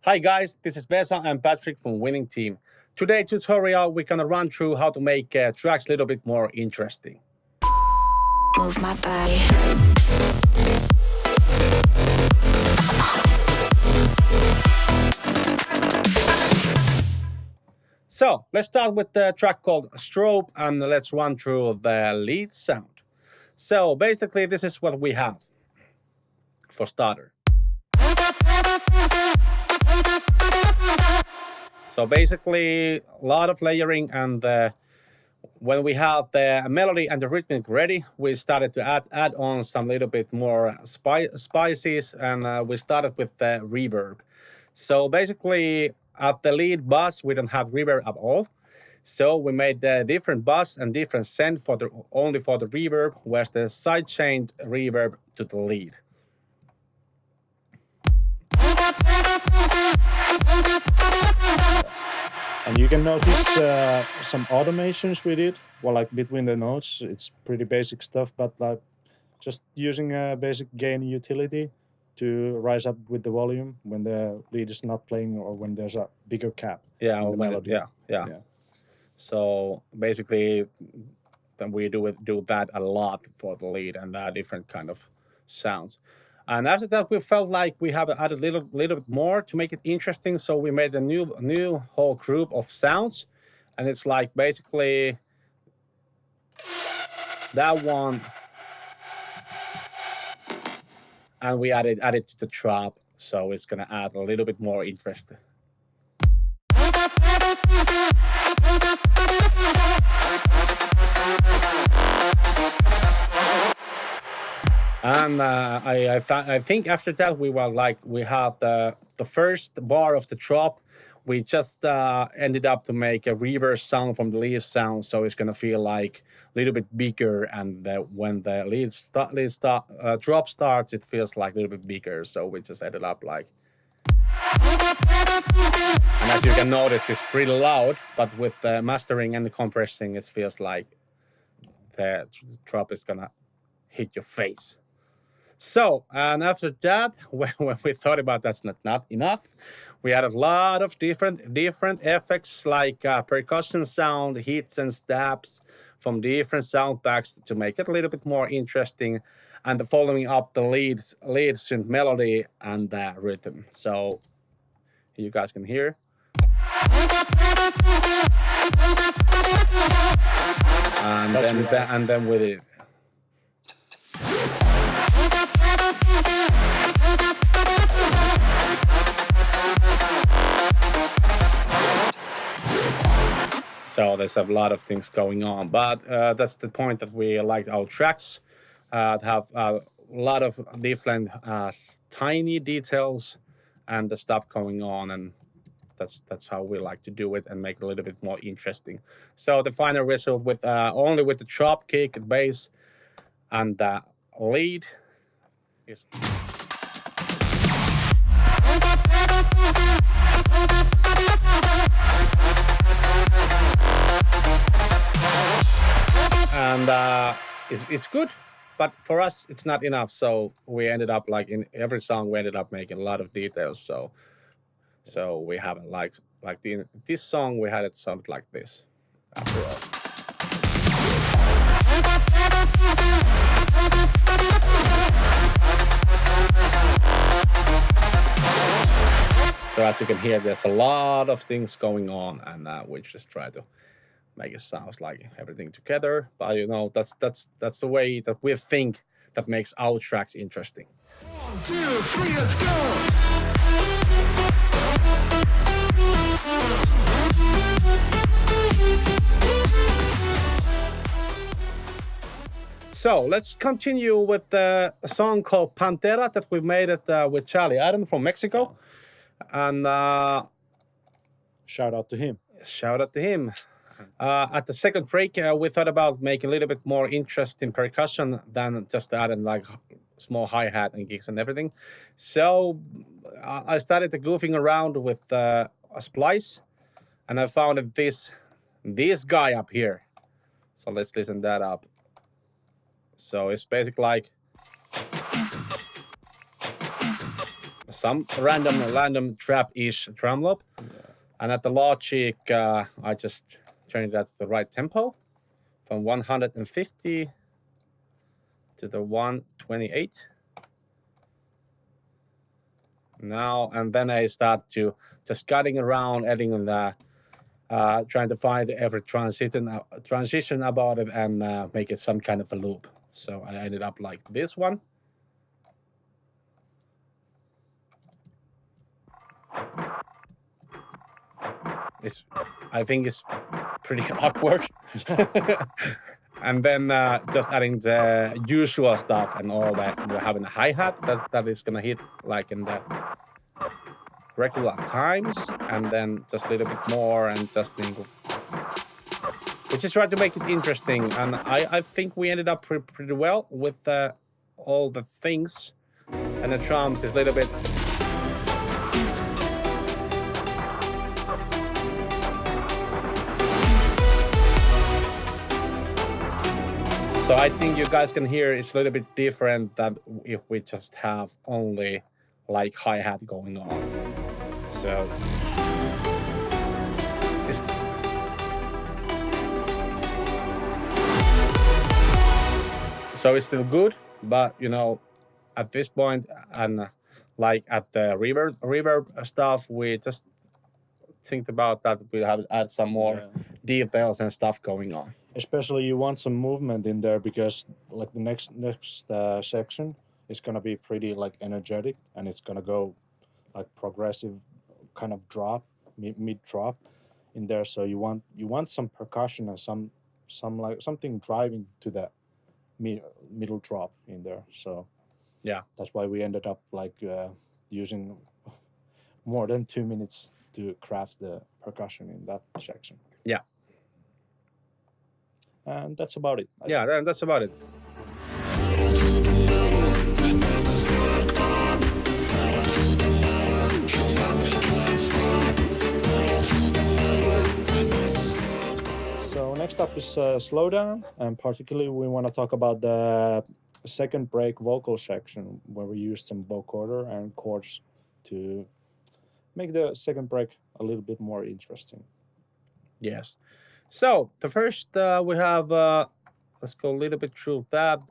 Hi guys, this is Vesa and Patrick from Winning Team. Today tutorial we're gonna run through how to make tracks a little bit more interesting. Move my body. So let's start with the track called Strobe and let's run through the lead sound. So basically this is what we have for starter. So basically a lot of layering, and when we have the melody and the rhythmic ready, we started to add on some little bit more spices, and we started with the reverb. So basically at the lead bass, we don't have reverb at all. So we made the different bass and different send only for the reverb, whereas the sidechained reverb to the lead. And you can notice some automations we did. Well, like between the notes, it's pretty basic stuff, but like just using a basic gain utility to rise up with the volume when the lead is not playing or when there's a bigger cap. Yeah, in the melody. yeah. So basically, then we do that a lot for the lead and different kind of sounds. And after that, we felt like we have to add a little bit more to make it interesting. So we made a new whole group of sounds, and it's like basically that one, and we added to the drop. So it's gonna add a little bit more interest. And I think after that we were like, we had the first bar of the drop. We just ended up to make a reverse sound from the lead sound, so it's gonna feel like a little bit bigger. And when the drop starts, it feels like a little bit bigger. So we just ended up like. And as you can notice, it's pretty loud, but with the mastering and the compressing, it feels like the drop is gonna hit your face. So, and after that, when we thought about that's not enough, we added a lot of different effects like percussion sound, hits and stabs from different sound packs to make it a little bit more interesting, and following up the lead synth melody and the rhythm. So you guys can hear. And then with it. So there's a lot of things going on, but that's the point that we like our tracks have a lot of different tiny details and the stuff going on, and that's how we like to do it and make it a little bit more interesting. So the final result with only with the drop, kick, bass, and the lead is. And it's good, but for us it's not enough. So we ended up like in every song we ended up making a lot of details. So we haven't like this song we had it sound like this after all. So as you can hear, there's a lot of things going on, and we just try to make it sound like everything together. But you know, that's the way that we think that makes our tracks interesting. 1, 2, 3, let's go! So let's continue with a song called Pantera that we made it with Charlie Adam from Mexico. And Shout out to him. Shout out to him. At the second break, we thought about making a little bit more interesting percussion than just adding like small hi-hat and gigs and everything. So I started goofing around with a splice, and I found this guy up here. So let's listen that up. So it's basically like some random trap-ish drum loop. And at the Logic, I just turned it at the right tempo from 150 to the 128. Now, and then I start to just cutting around, adding in the, trying to find every transition about it and make it some kind of a loop. So I ended up like this one. I think it's pretty awkward. And then just adding the usual stuff and all that. We're having a hi-hat that is gonna hit like in the regular times, and then just a little bit more, and just we just tried to make it interesting. And I think we ended up pretty well with all the things. And the drums is a little bit. So I think you guys can hear it's a little bit different than if we just have only like hi-hat going on. So it's still good, but you know, at this point and like at the reverb stuff, we just think about that we have to add some more details and stuff going on. Especially you want some movement in there, because like the next section is gonna be pretty like energetic, and it's gonna go like progressive kind of drop, mid drop in there. So you want some percussion and some like something driving to that middle drop in there. So yeah, that's why we ended up like using more than 2 minutes to craft the percussion in that section. Yeah. And that's about it. Yeah, that's about it. So next up is Slowdown, and particularly we want to talk about the second break vocal section, where we used some vocoder and chords to make the second break a little bit more interesting. Yes. So the first we have, let's go a little bit through that.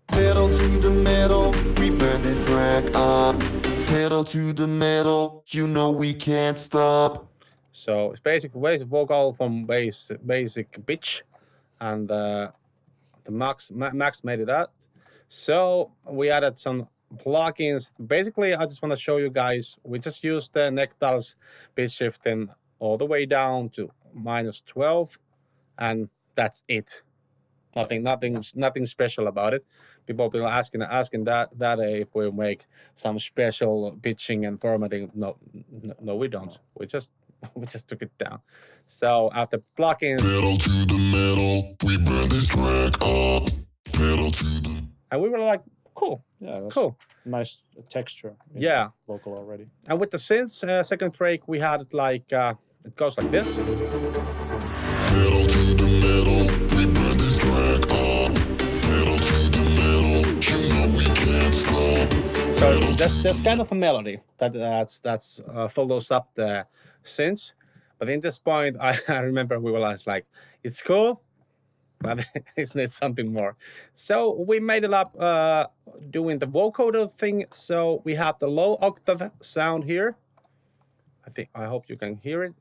Pedal to the metal, we burn this track up. Pedal to the metal, you know we can't stop. So it's basic vocal from basic pitch, and the Max made it out. So we added some plugins. Basically, I just want to show you guys. We just used the Nectar's pitch shifting all the way down to -12, and that's it. Nothing special about it. People have been asking that if we make some special pitching and formatting. No, we don't. We just took it down. So after plugins, Pedal to the metal, we burn this track up. Pedal to the. And we were like, cool. Yeah, that's cool. Nice texture. In Yeah. the vocal already. And with the synths, second track, we had it like it goes like this. Pedal to the metal, we burn this track up. Pedal to the metal, you know we can't stop. So that's kind of a melody that's follows up the synths. But in this point, I remember we were like, it's cool, but it needs something more. So we made it up doing the vocoder thing. So we have the low octave sound here. I hope you can hear it.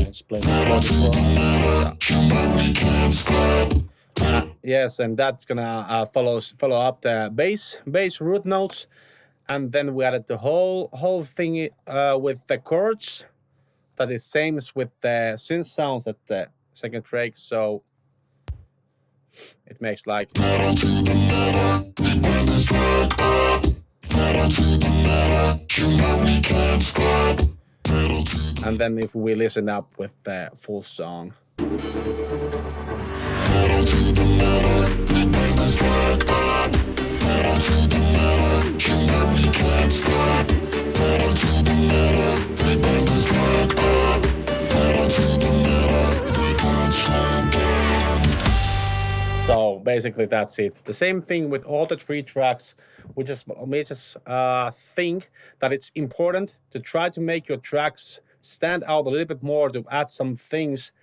It's playing Yes, and that's gonna follow up the bass root notes, and then we added the whole thing with the chords. That is same as with the synth sounds at the second track, so it makes like. And then if we listen up with the full song. So basically that's it. The same thing with all the 3 tracks. We just think that it's important to try to make your tracks stand out a little bit more, to add some things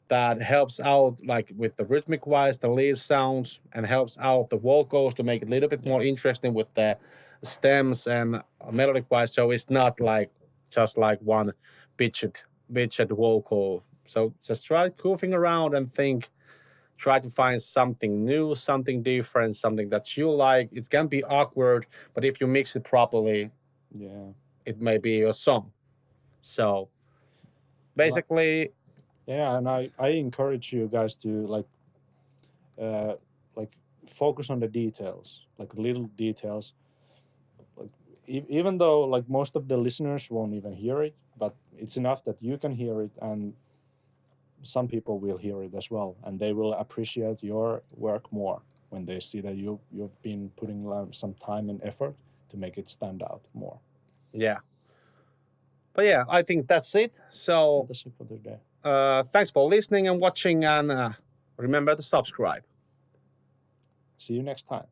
that helps out, like with the rhythmic wise, the lead sounds, and helps out the vocals to make it a little bit more interesting with the stems and melodic wise. So it's not like just like one bitched vocal. So just try goofing around and think. Try to find something new, something different, something that you like. It can be awkward, but if you mix it properly, Yeah. it may be a song. So basically, Yeah, and I encourage you guys to like focus on the details, like little details. Like even though like most of the listeners won't even hear it, but it's enough that you can hear it, and some people will hear it as well, and they will appreciate your work more when they see that you've been putting some time and effort to make it stand out more. yeah. But yeah, I think that's it. So That's it for today. thanks for listening and watching, and remember to subscribe. See you next time.